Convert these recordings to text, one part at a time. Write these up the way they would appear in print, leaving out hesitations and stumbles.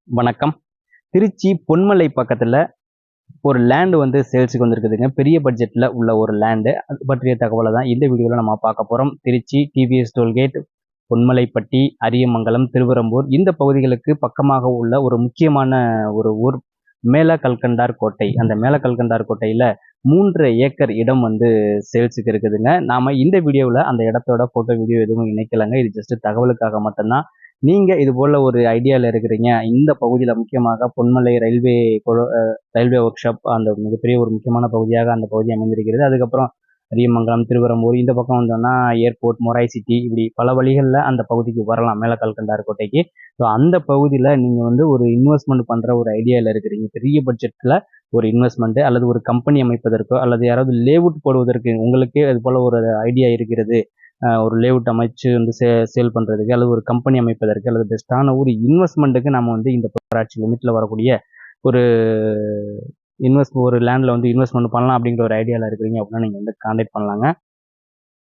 வணக்கம். திருச்சி பொன்மலை பக்கத்துல ஒரு லேண்ட் வந்து சேல்ஸுக்கு வந்திருக்குதுங்க. பெரிய பட்ஜெட்ல உள்ள ஒரு லேண்டு. அது பற்றிய தகவலை தான் இந்த வீடியோல நம்ம பார்க்க போறோம். திருச்சி டிவிஎஸ் டோல்கேட், பொன்மலைப்பட்டி, அரியமங்கலம், திருவெறும்பூர் இந்த பகுதிகளுக்கு பக்கமாக உள்ள ஒரு முக்கியமான ஒரு ஊர் மேல கல்கண்டார் கோட்டை. அந்த மேல கல்கண்டார் கோட்டையில 3 ஏக்கர் இடம் வந்து சேல்ஸுக்கு இருக்குதுங்க. நாம இந்த வீடியோவில் அந்த இடத்தோட போட்டோ வீடியோ எதுவும் இணைக்கலைங்க. இது ஜஸ்ட் தகவலுக்காக மட்டும்தான். நீங்க இது போல ஒரு ஐடியாவில் இருக்கிறீங்க, இந்த பகுதியில் முக்கியமாக பொன்மலை ரயில்வே ஒர்க் ஷாப் அந்த மிகப்பெரிய ஒரு முக்கியமான பகுதியாக அந்த பகுதி அமைந்திருக்கிறது. அதுக்கப்புறம் அரியமங்கலம், திருவெறும்பூர் இந்த பக்கம் வந்தோம்னா ஏர்போர்ட், மொராய் சிட்டி இப்படி பல வழிகளில் அந்த பகுதிக்கு வரலாம் மேல கல்கண்டார் கோட்டைக்கு. ஸோ அந்த பகுதியில் நீங்கள் வந்து ஒரு இன்வெஸ்ட்மெண்ட் பண்ணுற ஒரு ஐடியாவில் இருக்கிறீங்க, பெரிய பட்ஜெட்டில் ஒரு இன்வெஸ்ட்மெண்ட் அல்லது ஒரு கம்பெனி அமைப்பதற்கோ அல்லது யாராவது லேஅவுட் போடுவதற்கு உங்களுக்கே அது போல ஒரு ஐடியா இருக்கிறது, ஒரு லேஅவுட் அமைச்சு வந்து சேல் பண்ணுறதுக்கு அல்லது ஒரு கம்பெனி அமைப்பதற்கு அல்லது பெஸ்ட்டான ஒரு இன்வெஸ்ட்மெண்ட்டுக்கு நம்ம வந்து இந்த பேராட்சி லிமிட்டில் வரக்கூடிய ஒரு ஒரு லேண்டில் வந்து இன்வெஸ்ட்மெண்ட் பண்ணலாம் அப்படிங்கிற ஒரு ஐடியாவில் இருக்கிறீங்க அப்படின்னா நீங்கள் வந்து கான்டாக்ட் பண்ணலாங்க.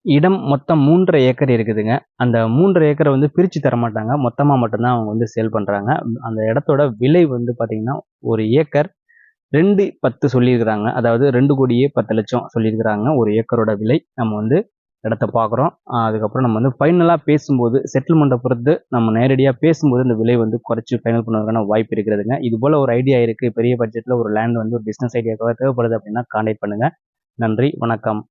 இடம் மொத்தம் 3.5 ஏக்கர் இருக்குதுங்க. அந்த 3.5 ஏக்கரை வந்து பிரித்து தர மாட்டாங்க, மொத்தமாக மட்டும்தான் அவங்க வந்து சேல் பண்ணுறாங்க. அந்த இடத்தோட விலை வந்து பார்த்தீங்கன்னா ஒரு ஏக்கர் 2.10 சொல்லியிருக்கிறாங்க. அதாவது 2,10,00,000 சொல்லியிருக்கிறாங்க ஒரு ஏக்கரோட விலை. நம்ம வந்து இடத்த பார்க்குறோம். அதுக்கப்புறம் நம்ம வந்து ஃபைனலாக பேசும்போது செட்டில்மெண்ட்டை பொறுத்து நம்ம நேரடியாக பேசும்போது இந்த விலை வந்து குறைச்சி ஃபைனல் பண்ணுறதுக்கான வாய்ப்பு இருக்கிறதுங்க. இது போல் ஒரு ஐடியா இருக்குது, பெரிய பட்ஜெட்டில் ஒரு லேண்ட் வந்து ஒரு பிஸ்னஸ் ஐடியாக்காக தேவைப்படுது அப்படின்னா கான்டாக்ட் பண்ணுங்கள். நன்றி, வணக்கம்.